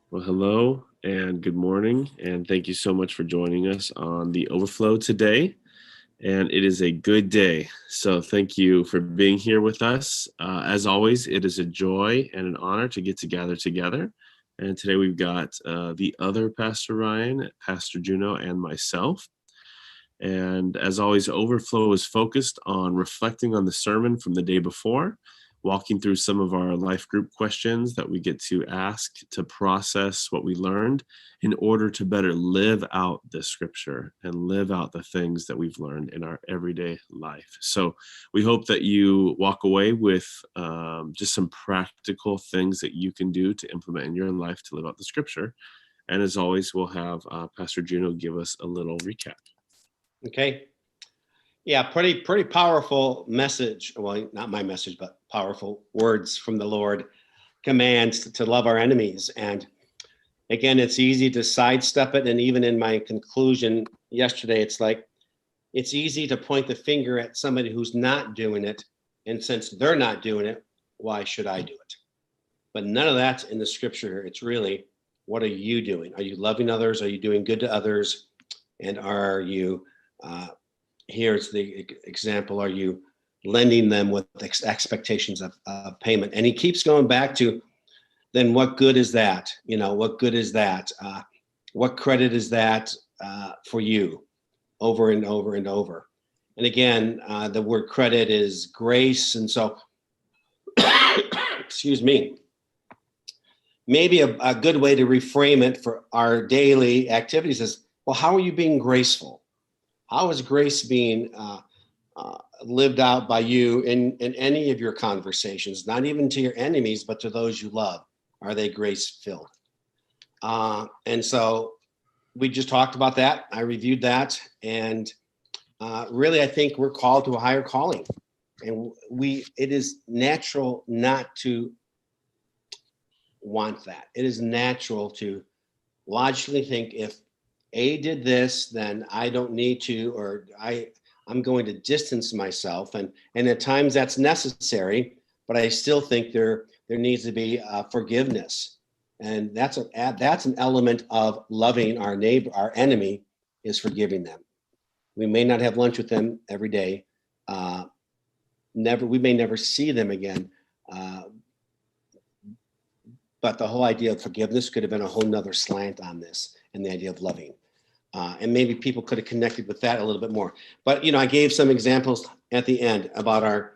Well, hello and good morning, and thank you so much for joining us on the Overflow today. And it is a good day. So, thank you for being here with us. As always, it is a joy and an honor to get to gather together. And today we've got the other Pastor Ryan, Pastor Juno, and myself. And as always, Overflow is focused on reflecting on the sermon from the day before, walking through some of our life group questions that we get to ask to process what we learned in order to better live out the scripture and live out the things that we've learned in our everyday life. So we hope that you walk away with just some practical things that you can do to implement in your life to live out the scripture. And as always, we'll have Pastor Juno give us a little recap. Okay. Yeah, pretty powerful message. Well, not my message, but powerful words from the Lord, commands to love our enemies. And again, it's easy to sidestep it. And even in my conclusion yesterday, it's easy to point the finger at somebody who's not doing it. And since they're not doing it, why should I do it? But none of that's in the scripture. It's really, what are you doing? Are you loving others? Are you doing good to others? And are you here's the example, are you lending them with expectations of payment? And he keeps going back to, then what good is that? What good is that? What credit is that for you? Over and over and over. And again, the word credit is grace. And so, excuse me, maybe a good way to reframe it for our daily activities is, well, how are you being graceful? How is grace being lived out by you in any of your conversations, not even to your enemies, but to those you love? Are they grace-filled? And so we just talked about that. I reviewed that. And really, I think we're called to a higher calling. And it is natural not to want that. It is natural to logically think, if A did this, then I don't need to, or I'm going to distance myself. And at times that's necessary, but I still think there needs to be forgiveness. And that's an element of loving our neighbor, our enemy, is forgiving them. We may not have lunch with them every day. We may never see them again. But the whole idea of forgiveness could have been a whole nother slant on this, and the idea of loving. And maybe people could have connected with that a little bit more. But, I gave some examples at the end about our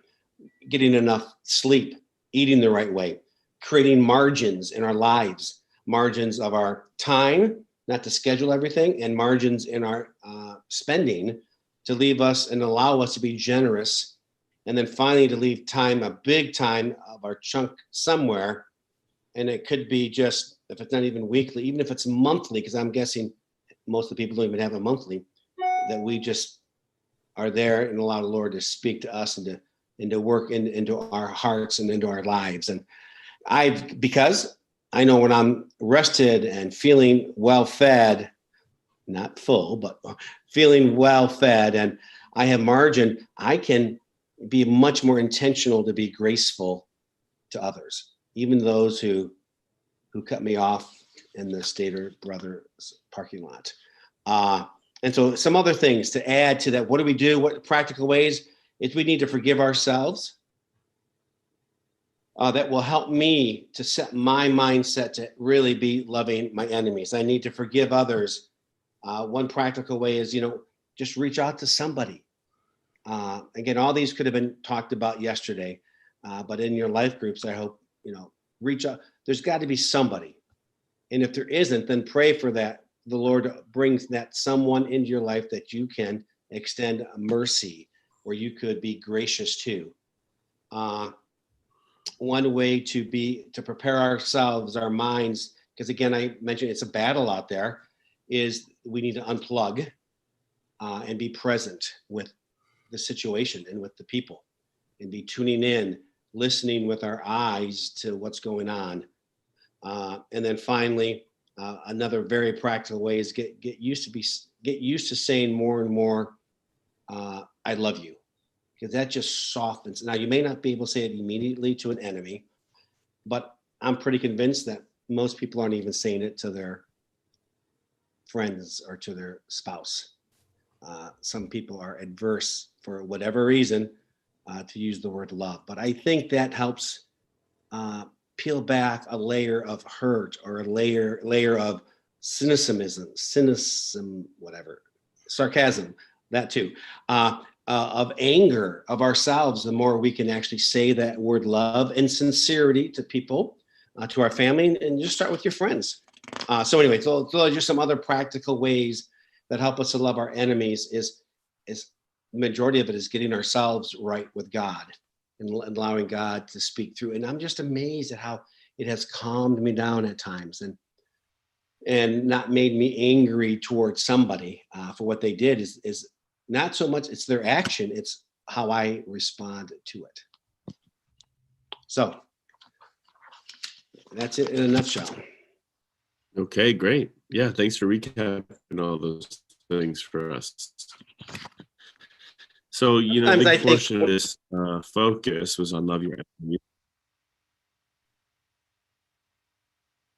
getting enough sleep, eating the right way, creating margins in our lives, margins of our time, not to schedule everything, and margins in our spending to leave us and allow us to be generous. And then finally to leave time, a big time of our chunk somewhere. And it could be just, if it's not even weekly, even if it's monthly, because I'm guessing most of the people don't even have a monthly, that we just are there and allow the Lord to speak to us and to work into our hearts and into our lives. And because I know when I'm rested and feeling well fed, not full, but feeling well fed, and I have margin, I can be much more intentional to be graceful to others, even those who cut me off in the Stater Brothers parking lot. And so some other things to add to that. What do we do? What practical ways? Is we need to forgive ourselves. That will help me to set my mindset to really be loving my enemies. I need to forgive others. One practical way is, just reach out to somebody. Again, all these could have been talked about yesterday, but in your life groups, I hope, reach out. There's got to be somebody. And if there isn't, then pray for that. The Lord brings that someone into your life that you can extend mercy, or you could be gracious to. One way to prepare ourselves, our minds, because again, I mentioned it's a battle out there, is we need to unplug and be present with the situation and with the people, and be tuning in, listening with our eyes to what's going on. And then finally, another very practical way is get used to saying more and more, I love you, because that just softens. Now, you may not be able to say it immediately to an enemy, but I'm pretty convinced that most people aren't even saying it to their friends or to their spouse. Some people are adverse for whatever reason to use the word love, but I think that helps peel back a layer of hurt or a layer of cynicism, whatever, sarcasm, that too, of anger of ourselves. The more we can actually say that word love and sincerity to people, to our family, and just start with your friends. So anyway, so just some other practical ways that help us to love our enemies is the majority of it is getting ourselves right with God and allowing God to speak through. And I'm just amazed at how it has calmed me down at times and not made me angry towards somebody for what they did. Is not so much it's their action, it's how I respond to it. So that's it in a nutshell. Okay, great. Yeah, thanks for recapping all those things for us. So, you know, a Sometimes I big think portion of this focus was on love your enemy.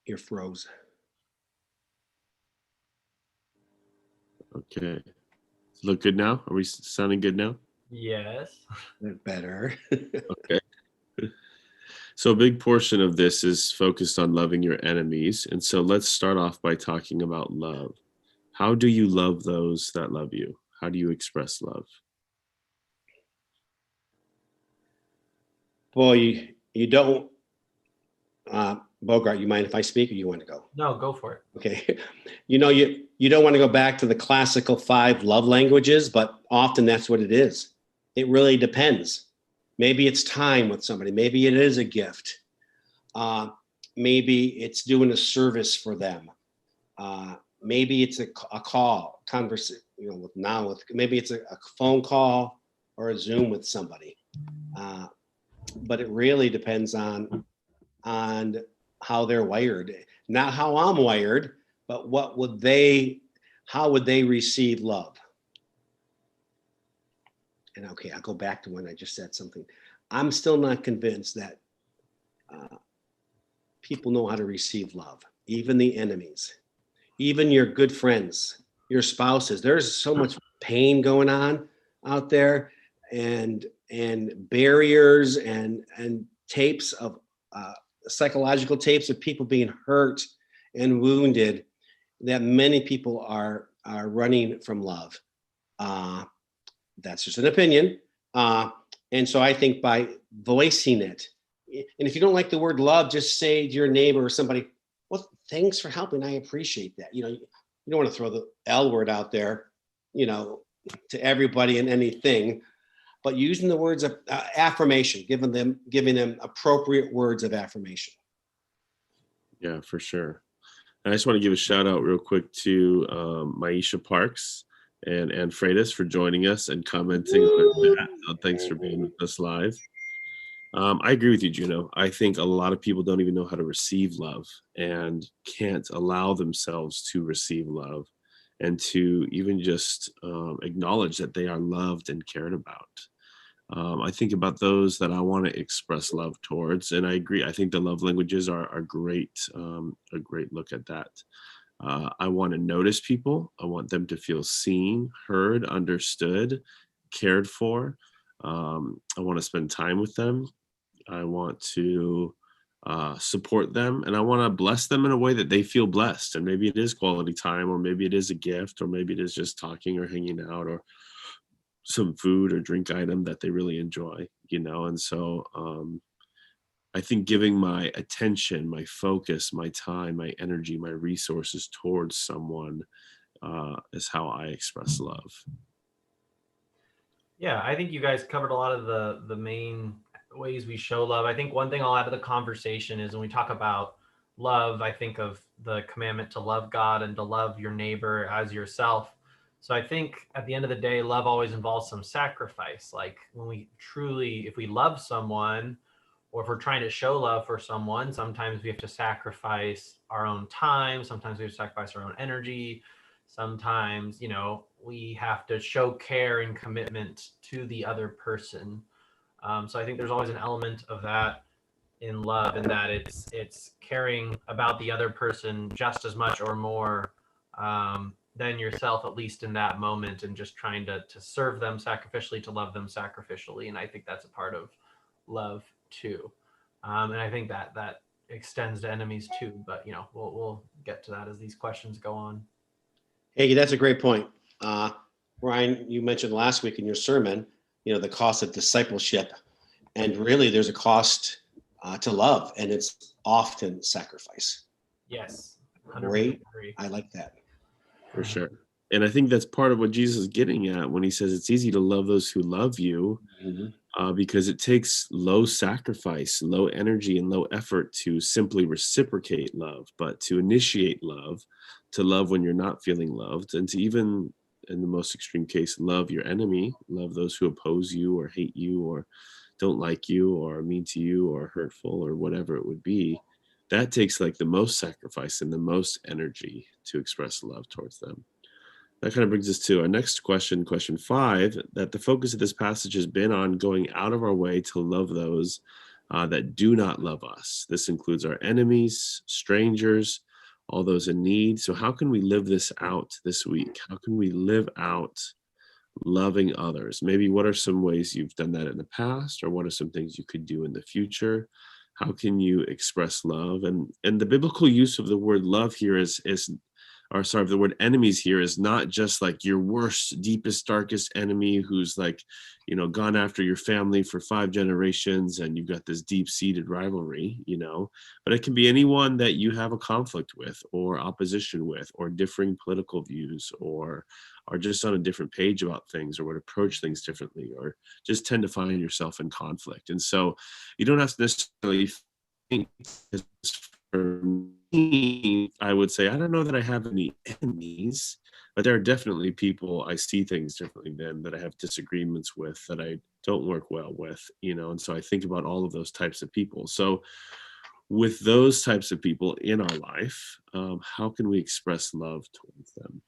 you're froze. Okay. Look good now? Are we sounding good now? Yes. Better. Okay. So a big portion of this is focused on loving your enemies. And so let's start off by talking about love. How do you love those that love you? How do you express love? Boy, you don't, Bogart, you mind if I speak or you want to go? No, go for it. Okay. You don't want to go back to the classical 5 love languages, but often that's what it is. It really depends. Maybe it's time with somebody. Maybe it is a gift. Maybe it's doing a service for them. Maybe it's a call, conversation, maybe it's a phone call or a Zoom with somebody. But it really depends on how they're wired, not how I'm wired, but how would they receive love? And okay, I'll go back to when I just said something. I'm still not convinced that people know how to receive love, even the enemies, even your good friends, your spouses. There's so much pain going on out there, and barriers and tapes of psychological tapes of people being hurt and wounded, that many people are running from love. That's just an opinion. And so I think by voicing it, and if you don't like the word love, just say to your neighbor or somebody, well, thanks for helping. I appreciate that. You don't want to throw the L word out there, to everybody and anything, but using the words of affirmation, giving them appropriate words of affirmation. Yeah, for sure. And I just want to give a shout out real quick to Maisha Parks and Freitas for joining us and commenting on that. So thanks for being with us live. I agree with you, Juno. I think a lot of people don't even know how to receive love and can't allow themselves to receive love and to even just acknowledge that they are loved and cared about. I think about those that I want to express love towards, and I agree. I think the love languages are great, a great look at that. I want to notice people. I want them to feel seen, heard, understood, cared for. I want to spend time with them. I want to support them, and I want to bless them in a way that they feel blessed. And maybe it is quality time, or maybe it is a gift, or maybe it is just talking or hanging out, or some food or drink item that they really enjoy, And so I think giving my attention, my focus, my time, my energy, my resources towards someone is how I express love. Yeah, I think you guys covered a lot of the main ways we show love. I think one thing I'll add to the conversation is when we talk about love, I think of the commandment to love God and to love your neighbor as yourself. So I think at the end of the day, love always involves some sacrifice. Like if we love someone, or if we're trying to show love for someone, sometimes we have to sacrifice our own time. Sometimes we have to sacrifice our own energy. Sometimes, we have to show care and commitment to the other person. So I think there's always an element of that in love, in that it's caring about the other person just as much or more than yourself, at least in that moment, and just trying to serve them sacrificially, to love them sacrificially. And I think that's a part of love too. And I think that extends to enemies too. But we'll get to that as these questions go on. Hey, that's a great point. Ryan, you mentioned last week in your sermon, the cost of discipleship, and really there's a cost to love, and it's often sacrifice. Yes. Great. I like that. For sure. And I think that's part of what Jesus is getting at when he says it's easy to love those who love you, because it takes low sacrifice, low energy, and low effort to simply reciprocate love, but to initiate love, to love when you're not feeling loved, and to even, in the most extreme case, love your enemy, love those who oppose you or hate you or don't like you or are mean to you or hurtful or whatever it would be. That takes like the most sacrifice and the most energy to express love towards them. That kind of brings us to our next question, question 5, that the focus of this passage has been on going out of our way to love those that do not love us. This includes our enemies, strangers, all those in need. So how can we live this out this week? How can we live out loving others? Maybe what are some ways you've done that in the past, or what are some things you could do in the future? How can you express love? And the biblical use of the word love here the word enemies here is not just like your worst, deepest, darkest enemy who's like, gone after your family for 5 generations and you've got this deep-seated rivalry, but it can be anyone that you have a conflict with or opposition with or differing political views or are just on a different page about things or would approach things differently or just tend to find yourself in conflict. And so you don't have to necessarily think, for me, I would say, I don't know that I have any enemies, but there are definitely people I see things differently than, that I have disagreements with, that I don't work well with, and so I think about all of those types of people. So with those types of people in our life, how can we express love towards them?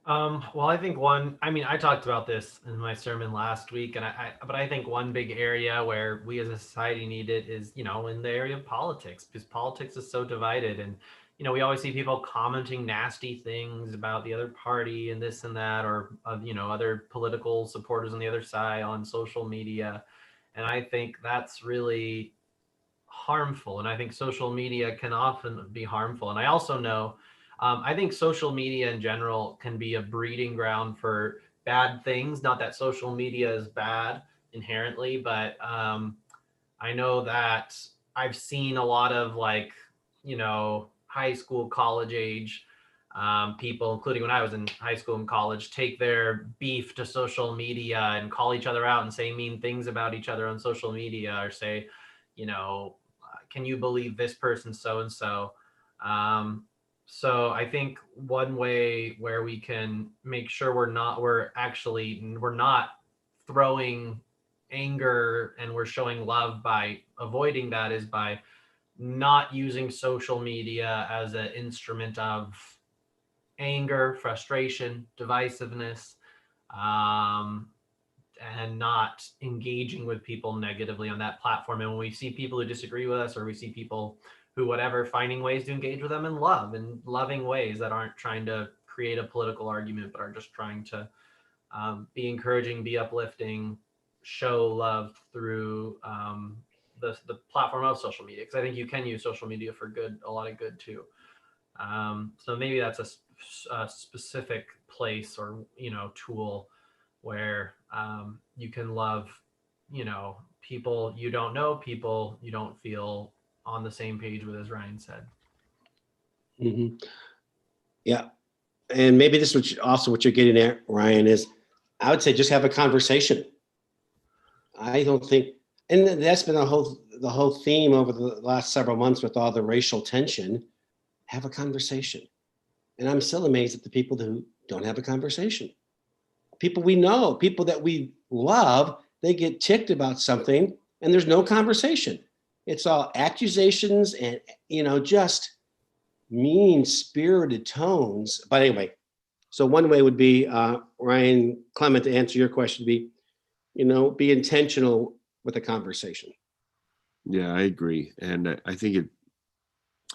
Well, I think I talked about this in my sermon last week, but I think one big area where we as a society need it is, in the area of politics, because politics is so divided. And, we always see people commenting nasty things about the other party and this and that, or, other political supporters on the other side on social media. And I think that's really harmful. And I think social media can often be harmful. And I also know, I think social media in general can be a breeding ground for bad things. Not that social media is bad inherently, but I know that I've seen a lot of high school, college age people, including when I was in high school and college, take their beef to social media and call each other out and say mean things about each other on social media, or say, can you believe this person so and so? So I think one way where we can make sure we're not throwing anger and we're showing love by avoiding that is by not using social media as an instrument of anger, frustration, divisiveness, and not engaging with people negatively on that platform. And when we see people who disagree with us, or we see people who finding ways to engage with them in love, in loving ways that aren't trying to create a political argument, but are just trying to be encouraging, be uplifting, show love through the platform of social media. Because I think you can use social media for good, a lot of good too. So maybe that's a specific place or tool where you can love people you don't know, people you don't feel on the same page with, as Ryan said. Mm-hmm. Yeah, and maybe this is what you're getting at, Ryan, is I would say just have a conversation. I don't think, and that's been the whole theme over the last several months with all the racial tension. Have a conversation. And I'm still amazed at the people who don't have a conversation. People we know, people that we love, they get ticked about something and there's no conversation. It's all accusations and, just mean-spirited tones. But anyway, so one way would be, Ryan Clement, to answer your question, be intentional with the conversation. Yeah, I agree. And I think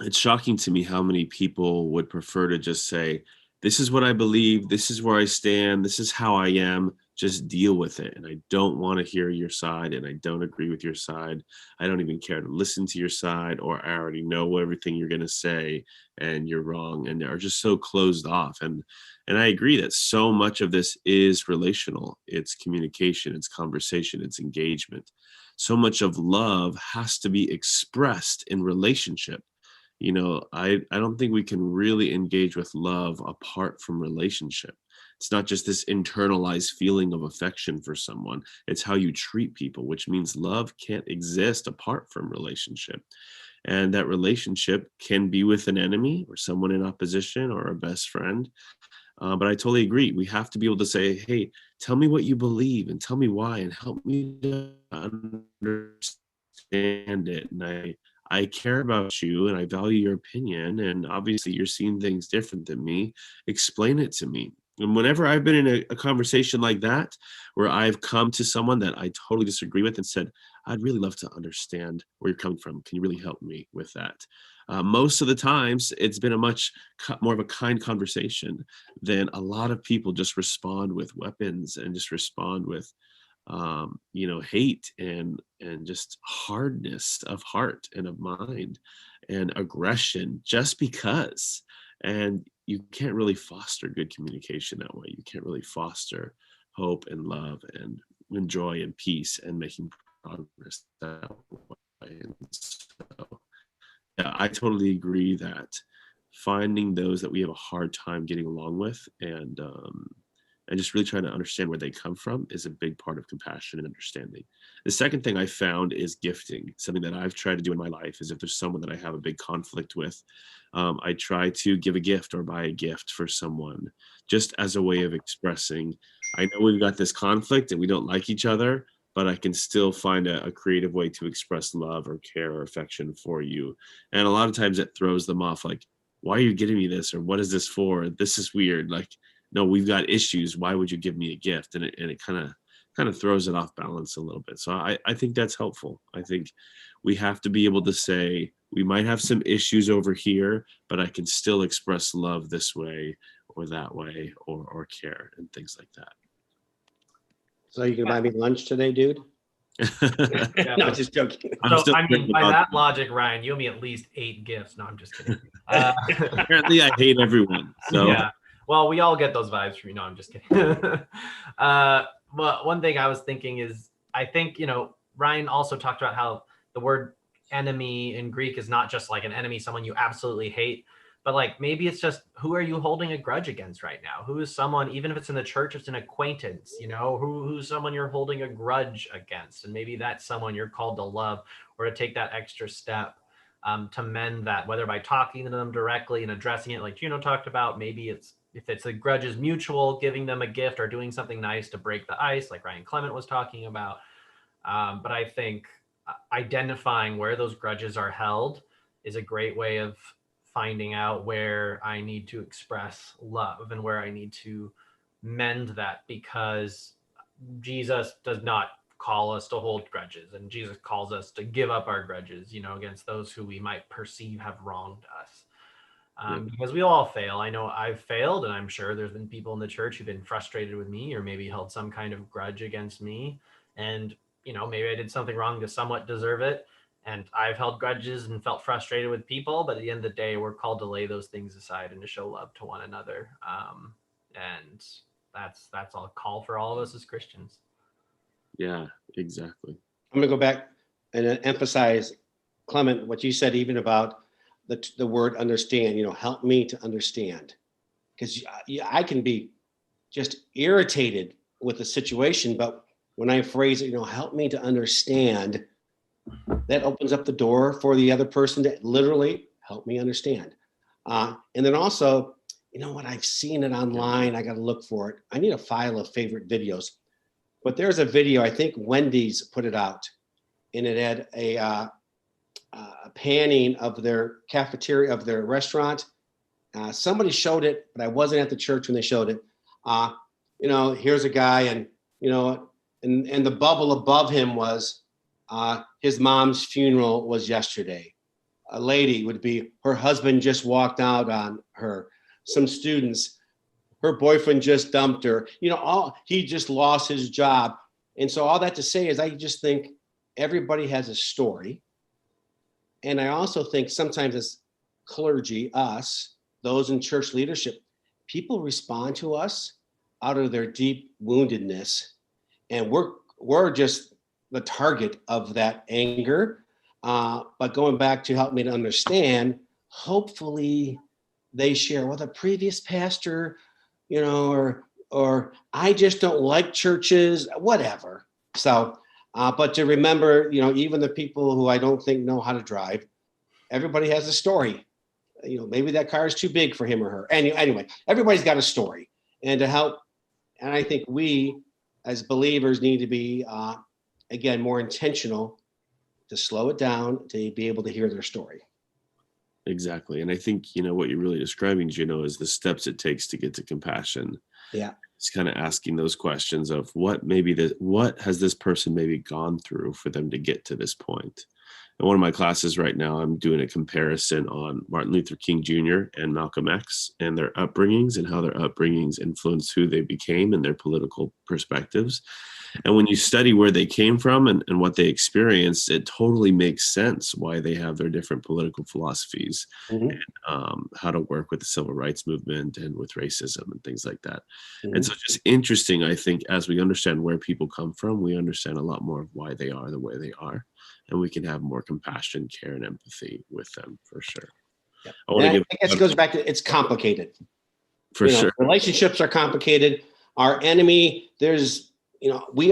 it's shocking to me how many people would prefer to just say, this is what I believe, this is where I stand, this is how I am, just deal with it. And I don't want to hear your side, and I don't agree with your side. I don't even care to listen to your side, or I already know everything you're going to say and you're wrong, and are just so closed off. And I agree that so much of this is relational. It's communication, it's conversation, it's engagement. So much of love has to be expressed in relationship. I don't think we can really engage with love apart from relationship. It's not just this internalized feeling of affection for someone. It's how you treat people, which means love can't exist apart from relationship. And that relationship can be with an enemy or someone in opposition or a best friend. But I totally agree. We have to be able to say, hey, tell me what you believe and tell me why and help me to understand it. And I care about you and I value your opinion. And obviously, you're seeing things different than me. Explain it to me. And whenever I've been in a conversation like that, where I've come to someone that I totally disagree with and said, I'd really love to understand where you're coming from. Can you really help me with that? Most of the times, it's been a much more of a kind conversation than a lot of people just respond with weapons and just respond with hate and just hardness of heart and of mind and aggression just because. And you can't really foster good communication that way. You can't really foster hope and love and joy and peace and making progress that way. And so, yeah, I totally agree that finding those that we have a hard time getting along with and just really trying to understand where they come from is a big part of compassion and understanding. The second thing I found is gifting. Something that I've tried to do in my life is if there's someone that I have a big conflict with, I try to give a gift or buy a gift for someone just as a way of expressing, I know we've got this conflict and we don't like each other, but I can still find a creative way to express love or care or affection for you. And a lot of times it throws them off like, why are you getting me this? Or what is this for? This is weird. Like, no, we've got issues. Why would you give me a gift? And it kind of throws it off balance a little bit. So I think that's helpful. I think we have to be able to say, we might have some issues over here, but I can still express love this way or that way or care and things like that. So you can buy me lunch today, dude? Yeah. No, just joking. So, I mean, by that logic, Ryan, you owe me at least 8 gifts. No, I'm just kidding. Apparently, I hate everyone. So yeah. Well, we all get those vibes from you. No, I'm just kidding. But one thing I was thinking is, I think, Ryan also talked about how the word enemy in Greek is not just like an enemy, someone you absolutely hate, but like maybe it's just, who are you holding a grudge against right now? Who is someone, even if it's in the church, it's an acquaintance, who's someone you're holding a grudge against? And maybe that's someone you're called to love or to take that extra step to mend that, whether by talking to them directly and addressing it like Juno talked about. Maybe if it's a grudge is mutual, giving them a gift or doing something nice to break the ice like Ryan Clement was talking about. But I think identifying where those grudges are held is a great way of finding out where I need to express love and where I need to mend that, because Jesus does not call us to hold grudges, and Jesus calls us to give up our grudges, against those who we might perceive have wronged us. Because we all fail. I know I've failed, and I'm sure there's been people in the church who've been frustrated with me or maybe held some kind of grudge against me. And, maybe I did something wrong to somewhat deserve it. And I've held grudges and felt frustrated with people. But at the end of the day, we're called to lay those things aside and to show love to one another. And that's all call for all of us as Christians. yeah, exactly. I'm going to go back and emphasize, Clement, what you said even about the word understand, help me to understand. Because I can be just irritated with the situation, but when I phrase it, help me to understand, that opens up the door for the other person to literally help me understand. And then also, what, I've seen it online. I got to look for it. I need a file of favorite videos. But there's a video, I think Wendy's put it out, and it had a panning of their cafeteria, of their restaurant. Somebody showed it, but I wasn't at the church when they showed it. here's a guy, and and the bubble above him was his mom's funeral was yesterday. A lady would be, her husband just walked out on her. Some students, her boyfriend just dumped her. He just lost his job. And so all that to say is, I just think everybody has a story. And I also think sometimes as clergy, us, those in church leadership, people respond to us out of their deep woundedness. And we're just the target of that anger. But going back to help me to understand, hopefully they share with a previous pastor, or I just don't like churches, whatever. So, but to remember, even the people who I don't think know how to drive, everybody has a story. Maybe that car is too big for him or her. Anyway, everybody's got a story. And to help, and I think we as believers need to be, again, more intentional to slow it down, to be able to hear their story. Exactly. And I think, what you're really describing, is the steps it takes to get to compassion. Yeah. It's kind of asking those questions of what has this person maybe gone through for them to get to this point. In one of my classes right now, I'm doing a comparison on Martin Luther King Jr. and Malcolm X and their upbringings and how their upbringings influenced who they became and their political perspectives. And when you study where they came from and what they experienced, it totally makes sense why they have their different political philosophies, Mm-hmm. and how to work with the civil rights movement and with racism and things like that. Mm-hmm. And so it's just interesting, I think, as we understand where people come from, we understand a lot more of why they are the way they are. And we can have more compassion, care, and empathy with them, for sure. Yep. I think it goes back to, it's complicated. For sure. Relationships are complicated. Our enemy, there's, we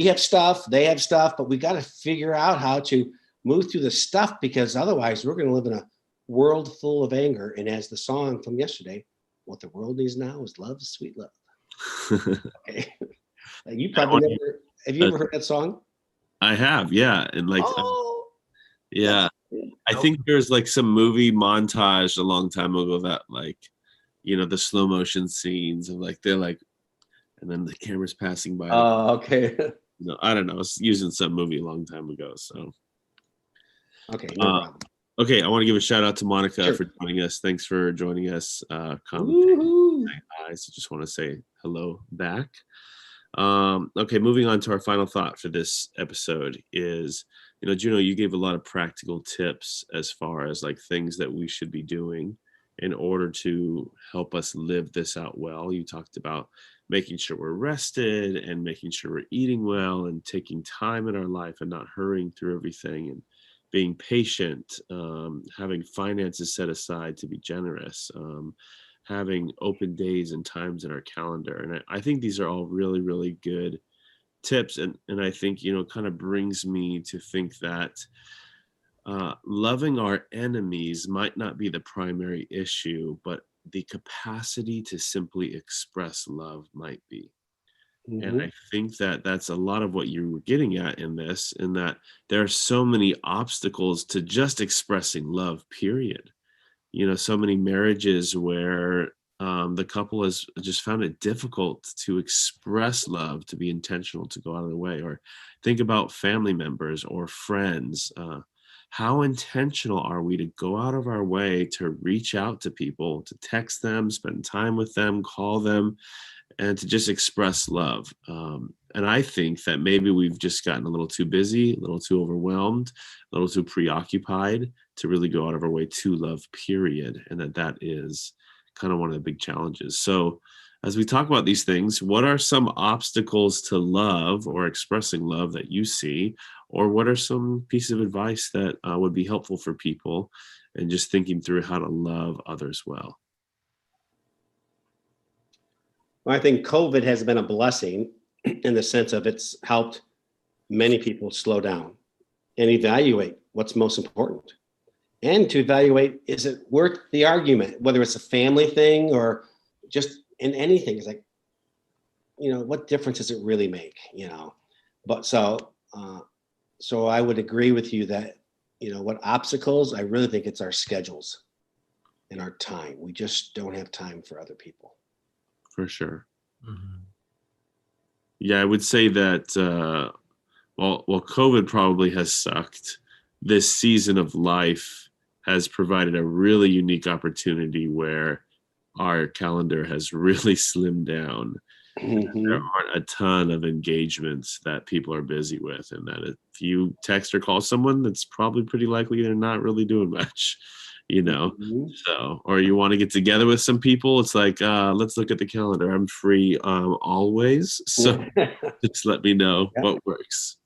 have stuff, they have stuff, but we got to figure out how to move through the stuff, because otherwise we're going to live in a world full of anger. And as the song from yesterday, what the world needs now is love, sweet love. Okay. You probably have you ever heard that song? I have, yeah. And yeah. I Nope. think there's some movie montage a long time ago that the slow motion scenes of they're and then the camera's passing by. Oh, okay. I don't know. I was using some movie a long time ago. So okay, no problem. Okay, I want to give a shout out to Monica Sure. for joining us. Thanks for joining us. Woohoo. I just want to say hello back. Okay, moving on to our final thought for this episode is, Juno, you gave a lot of practical tips as far as things that we should be doing in order to help us live this out well. You talked about making sure we're rested and making sure we're eating well and taking time in our life and not hurrying through everything, and being patient, having finances set aside to be generous, having open days and times in our calendar. And I think these are all really, really good tips. And I think, kind of brings me to think that loving our enemies might not be the primary issue, but the capacity to simply express love might be. Mm-hmm. And I think that that's a lot of what you were getting at in this, in that there are so many obstacles to just expressing love, period. So many marriages where the couple has just found it difficult to express love, to be intentional, to go out of the way. Or think about family members or friends. How intentional are we to go out of our way to reach out to people, to text them, spend time with them, call them, and to just express love? And I think that maybe we've just gotten a little too busy, a little too overwhelmed, a little too preoccupied to really go out of our way to love, period. And that is kind of one of the big challenges. So as we talk about these things, what are some obstacles to love or expressing love that you see? Or what are some pieces of advice that would be helpful for people and just thinking through how to love others well? Well, I think COVID has been a blessing in the sense of it's helped many people slow down and evaluate what's most important, and to evaluate, is it worth the argument, whether it's a family thing or just in anything. It's what difference does it really make? But so I would agree with you that, what obstacles, I really think it's our schedules and our time. We just don't have time for other people. For sure. Mm-hmm. Yeah, I would say that while COVID probably has sucked, this season of life has provided a really unique opportunity where our calendar has really slimmed down. There Mhm. aren't a ton of engagements that people are busy with, and that if you text or call someone, that's probably pretty likely they're not really doing much, you know. Mhm. So, or you want to get together with some people, it's like, let's look at the calendar. I'm free always, so just let me know Yep. what works.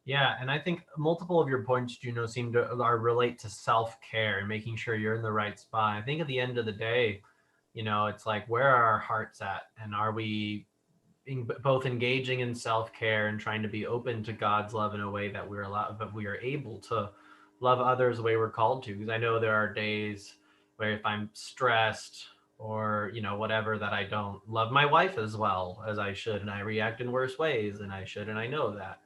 Yeah, and I think multiple of your points, Juno, seem to are relate to self-care and making sure you're in the right spot. I think at the end of the day, it's like, where are our hearts at, and are we both engaging in self-care and trying to be open to God's love in a way that we're allowed, but we are able to love others the way we're called to. Because I know there are days where if I'm stressed or whatever, that I don't love my wife as well as I should, and I react in worse ways than I should, and I know that.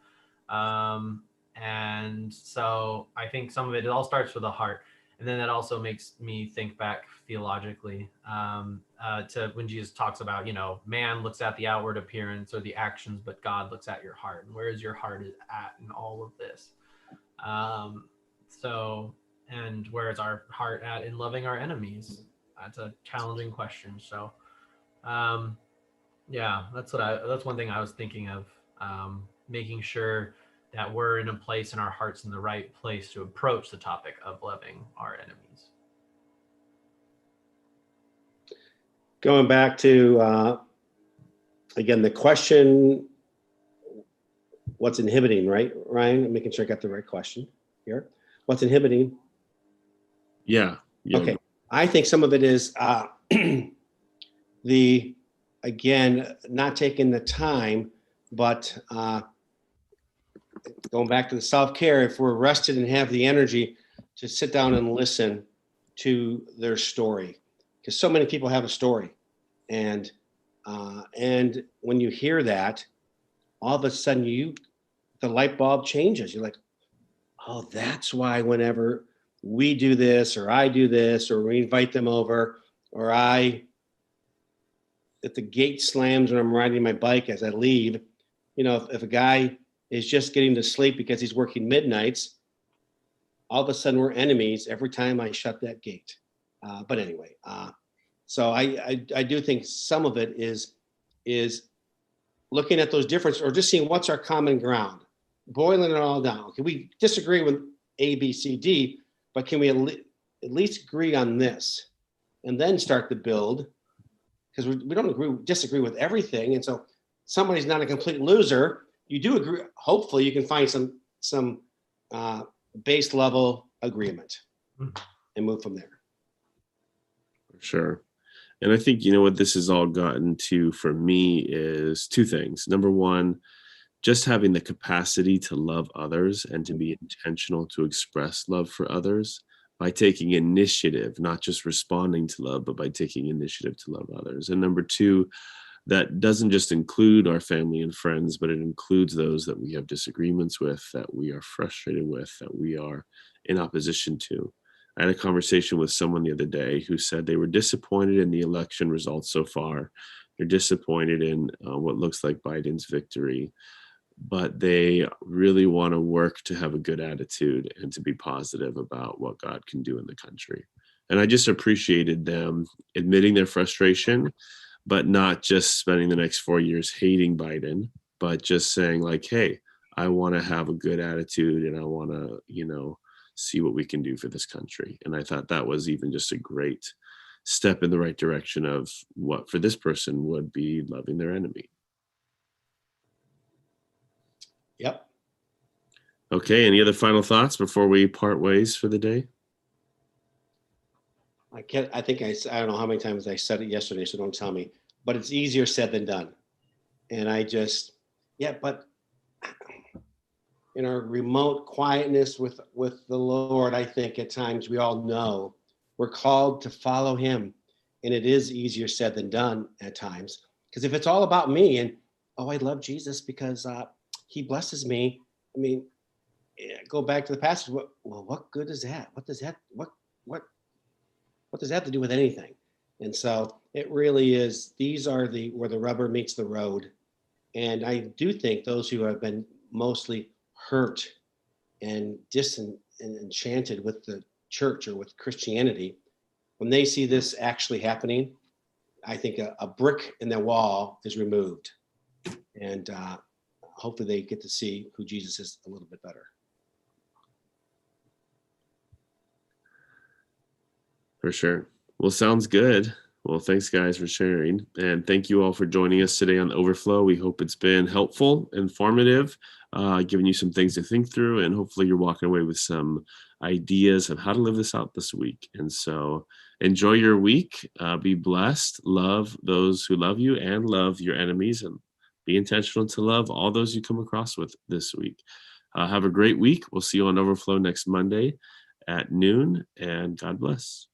And so I think some of it all starts with the heart. And then that also makes me think back theologically to when Jesus talks about, man looks at the outward appearance or the actions, but God looks at your heart. And where is your heart at in all of this? Um, so, and where is our heart at in loving our enemies? That's a challenging question. So, um, yeah, that's one thing I was thinking of, making sure that we're in a place in our hearts in the right place to approach the topic of loving our enemies. Going back to, again, the question, what's inhibiting, right, Ryan? I'm making sure I got the right question here. What's inhibiting? Yeah, yeah, Okay. I think some of it is the, again, not taking the time, but going back to the self-care, if we're rested and have the energy to sit down and listen to their story, because so many people have a story, and when you hear that, all of a sudden the light bulb changes. You're like, oh, that's why whenever we do this, or I do this, or we invite them over, or if the gate slams when I'm riding my bike as I leave, if a guy is just getting to sleep because he's working midnights, all of a sudden we're enemies every time I shut that gate. But anyway, so I do think some of it is looking at those differences, or just seeing what's our common ground, boiling it all down. Can we disagree with A, B, C, D, but can we at least agree on this, and then start to build? Because we don't disagree with everything, and so somebody's not a complete loser. You do agree. Hopefully, you can find some base level agreement and move from there. for sure. And I think, what this has all gotten to for me is two things. Number one, just having the capacity to love others and to be intentional to express love for others by taking initiative, not just responding to love, but by taking initiative to love others. And number two, that doesn't just include our family and friends, but it includes those that we have disagreements with, that we are frustrated with, that we are in opposition to. I had a conversation with someone the other day who said they were disappointed in the election results so far. They're disappointed in what looks like Biden's victory, but they really want to work to have a good attitude and to be positive about what God can do in the country. And I just appreciated them admitting their frustration, but not just spending the next 4 years hating Biden, but just saying, like, hey, I want to have a good attitude and I want to, see what we can do for this country. And I thought that was even just a great step in the right direction of what for this person would be loving their enemy. Yep. Okay, any other final thoughts before we part ways for the day? I can't. I think I don't know how many times I said it yesterday, so don't tell me. But it's easier said than done. And yeah. But in our remote quietness with the Lord, I think at times we all know we're called to follow Him, and it is easier said than done at times. Because if it's all about me and I love Jesus because He blesses me. I mean, go back to the passage. What good is that? What does that have to do with anything? And so It really is. These are where the rubber meets the road. And I do think those who have been mostly hurt and and enchanted with the church or with Christianity, when they see this actually happening, I think a brick in their wall is removed. And hopefully they get to see who Jesus is a little bit better. For sure. Well, sounds good. Well, thanks, guys, for sharing. And thank you all for joining us today on Overflow. We hope it's been helpful, informative, giving you some things to think through, and hopefully you're walking away with some ideas of how to live this out this week. And so enjoy your week. Be blessed. Love those who love you and love your enemies. And be intentional to love all those you come across with this week. Have a great week. We'll see you on Overflow next Monday at noon. And God bless.